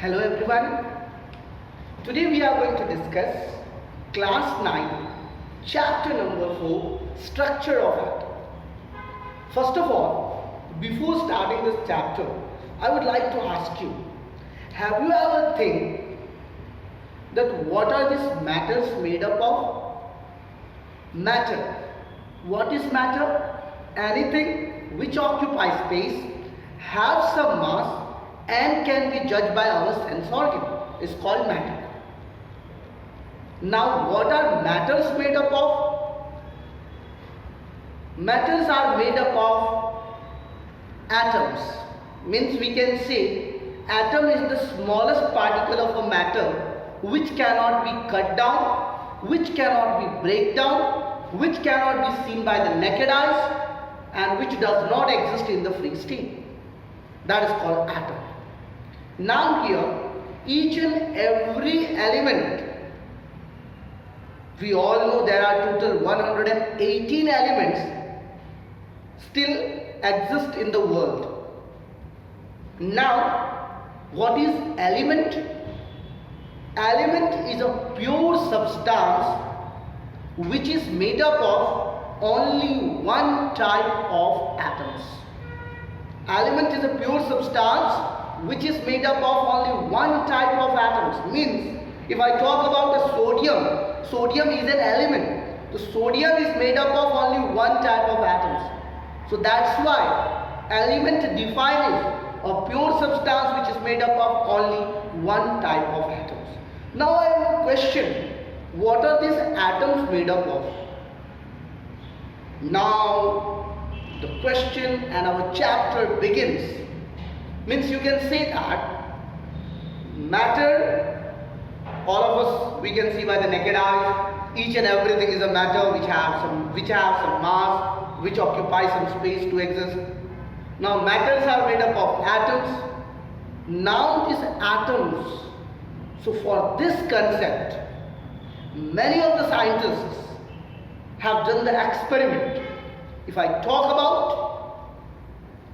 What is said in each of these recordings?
Hello everyone. Today we are going to discuss class 9 chapter number 4 structure of atom. First of all, before starting this chapter, I would like to ask you, have you ever think that what are these matters made up of? Matter. What is matter? Anything which occupies space, have some mass and can be judged by our sense organ is called matter. Now what are matters made up of? Matters are made up of atoms. Means we can say atom is the smallest particle of a matter which cannot be cut down, which cannot be break down, which cannot be seen by the naked eyes and which does not exist in the free state. That is called atom. Now here, each and every element, we all know there are total 118 elements still exist in the world. Now, what is element? Element is a pure substance which is made up of only one type of atoms. Element is a pure substance which is made up of only one type of atoms. Means, if I talk about the sodium, sodium is an element. The sodium is made up of only one type of atoms. So that's why element defines a pure substance which is made up of only one type of atoms. Now I have a question. What are these atoms made up of? Now the question and our chapter begins. Means you can say that matter, all of us we can see by the naked eye, each and everything is a matter which have some mass, which occupies some space to exist. Now matters are made up of atoms. Now these atoms, so for this concept, many of the scientists have done the experiment. If I talk about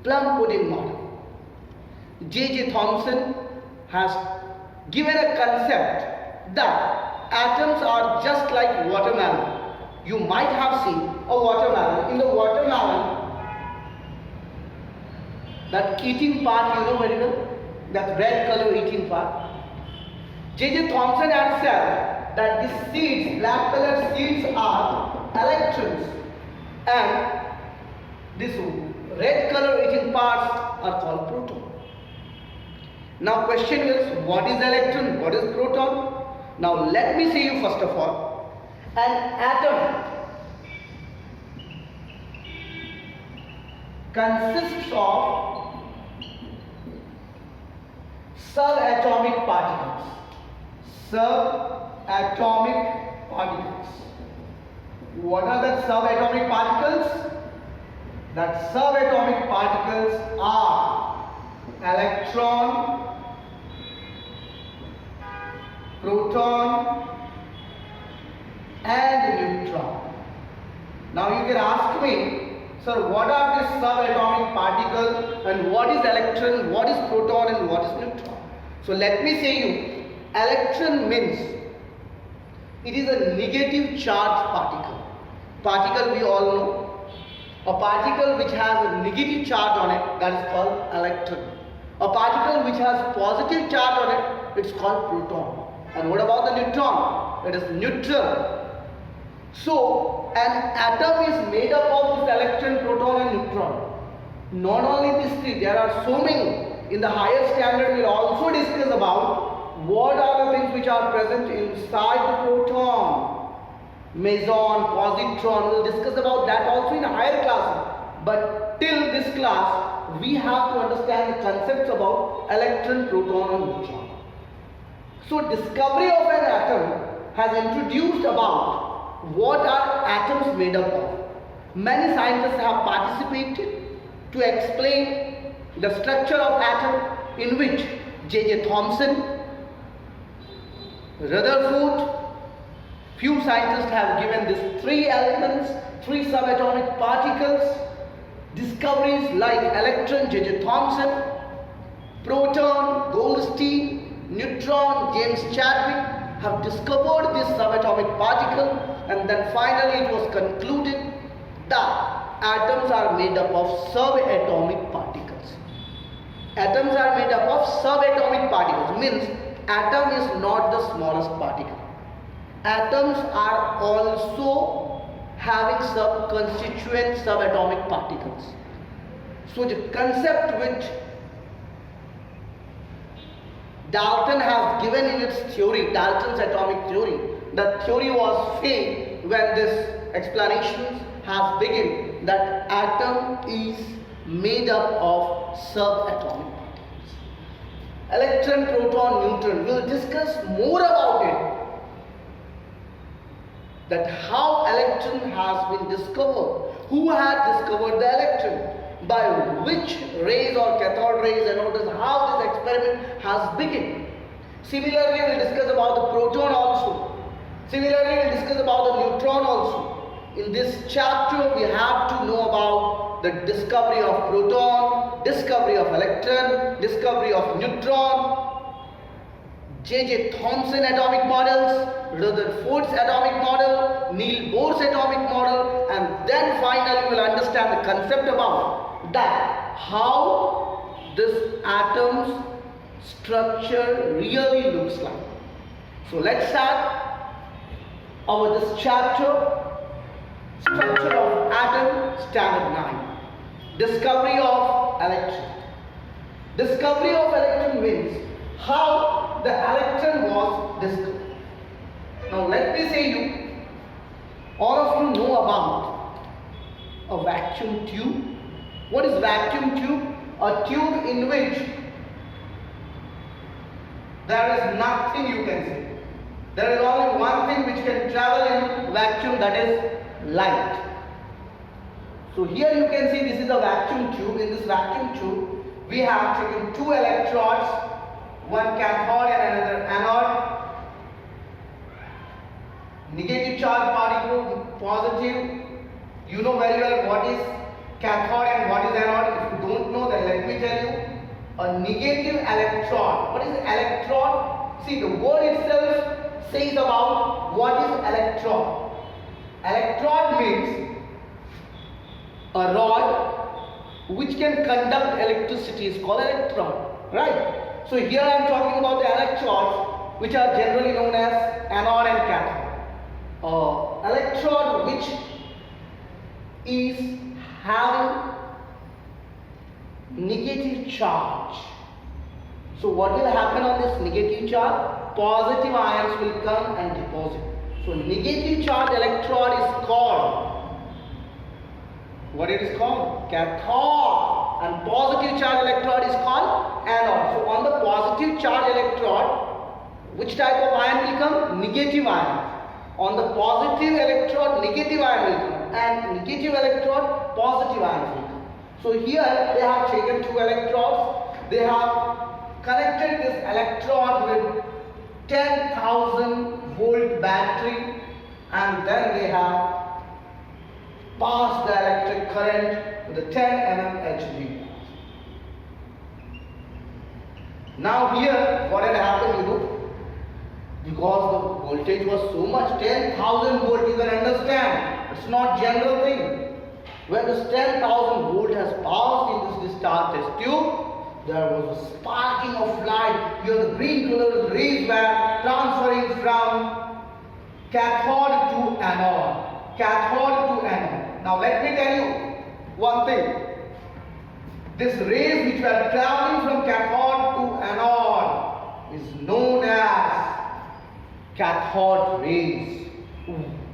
plum pudding model, J.J. Thomson has given a concept that atoms are just like watermelon. You might have seen a watermelon. In the watermelon, that eating part, you know very well, that red color eating part. J.J. Thomson had said that the seeds, black colored seeds are electrons and this red color eating parts are called proton. Now question is, what is electron? What is proton? Now let me say you first of all, an atom consists of subatomic particles. Subatomic particles. What are the subatomic particles? That subatomic particles are electron, proton and neutron. Now you can ask me, sir, what are these subatomic particles and what is electron, what is proton and what is neutron? So let me say you, electron means it is a negative charge particle. Particle we all know. A particle which has a negative charge on it, that is called electron. A particle which has positive charge on it, it's called proton. And what about the neutron? It is neutral. So an atom is made up of this electron, proton and neutron. Not only these three, there are so many. In the higher standard we will also discuss about what are the things which are present inside the proton. Meson, positron, we will discuss about that also in a higher class. But till this class, we have to understand the concepts about electron, proton and neutron. So discovery of an atom has introduced about what are atoms made up of. Many scientists have participated to explain the structure of atom, in which J.J. Thomson, Rutherford, few scientists have given these three elements, three subatomic particles. Discoveries like electron, J.J. Thomson, proton, Goldstein, neutron, James Chadwick have discovered this subatomic particle, and then finally it was concluded that atoms are made up of subatomic particles. Atoms are made up of subatomic particles, means atom is not the smallest particle. Atoms are also having sub-constituent subatomic particles. So the concept which Dalton has given in its theory, Dalton's atomic theory, the theory was failed when this explanation has begun that atom is made up of subatomic particles. Electron, proton, neutron. We will discuss more about it. That how electron has been discovered. Who had discovered the electron? By which rays or cathode rays, and notice how this experiment has begun. Similarly, we will discuss about the proton also. Similarly, we will discuss about the neutron also. In this chapter, we have to know about the discovery of proton, discovery of electron, discovery of neutron, J.J. Thomson atomic models, Rutherford's atomic model, Niels Bohr's atomic model, and then finally we will understand the concept about that, how this atom's structure really looks like. So let's start our this chapter, structure of atom, standard 9. Discovery of electron. Discovery of electron means how the electron was discovered. Now let me say you, all of you know about a vacuum tube. What is vacuum tube? A tube in which there is nothing you can see. There is only one thing which can travel in vacuum, that is light. So here you can see this is a vacuum tube. In this vacuum tube we have taken two electrodes, one cathode and another anode. Negative charge particle, positive. You know very well what is cathode and what is anode. If you don't know, then let me tell you. A negative electron. What is electron? See, the word itself says about what is electron. Electron means a rod which can conduct electricity is called electron, right? So here I am talking about the electrodes which are generally known as anode and cathode. Electrode which is having negative charge. So what will happen on this negative charge? Positive ions will come and deposit. So negative charge electrode is called, what it is called? Cathode. And positive charge electrode is called anode. So on the positive charge electrode, which type of ion will come? Negative ion. On the positive electrode, negative ion will come, and negative electrode, positive ion will come. So here they have taken two electrodes, they have connected this electrode with 10,000 volt battery, and then they have passed the electric current with a 10 mmHg. Now here what had happened, you know, because the voltage was so much, 10,000 volt, you can understand, it's not general thing. When this 10,000 volt has passed in this discharge test tube, there was a sparking of light. Here the green color rays were transferring from cathode to anode. Cathode to anode. Now let me tell you one thing. This rays which were traveling from cathode to anode is known as cathode rays.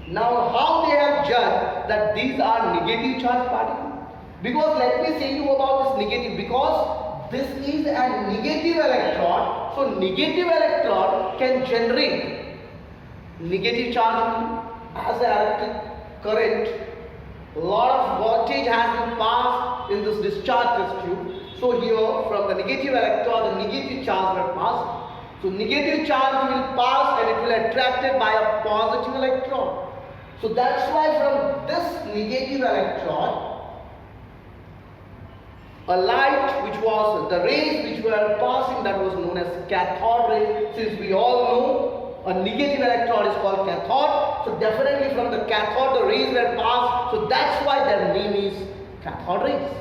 Now how they have judged that these are negative charge particles? Because let me say you about this negative, because this is a negative electrode, so negative electrode can generate negative charge as an electric current. A lot of voltage has been passed in this discharge test tube. So here from the negative electrode, the negative charge will pass. So negative charge will pass and it will be attracted by a positive electron. So that's why from this negative electron, A light which was the rays which were passing, that was known as cathode rays. Since we all know a negative electron is called cathode, so definitely from the cathode the rays were passed, so that's why their name is cathode rays.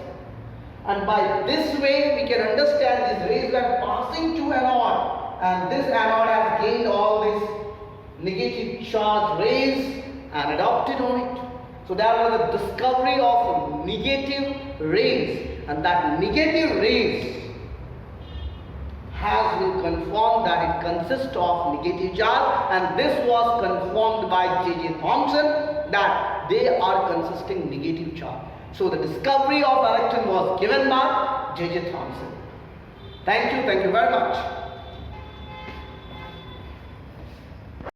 And by this way we can understand these rays were passing to anode, and this anode has gained all these negative charge rays and adopted on it. So there was a discovery of negative rays, and that negative rays has been confirmed that it consists of negative charge, and this was confirmed by J.J. Thomson that they are consisting negative charge. So the discovery of electron was given by J.J. Thomson. Thank you very much.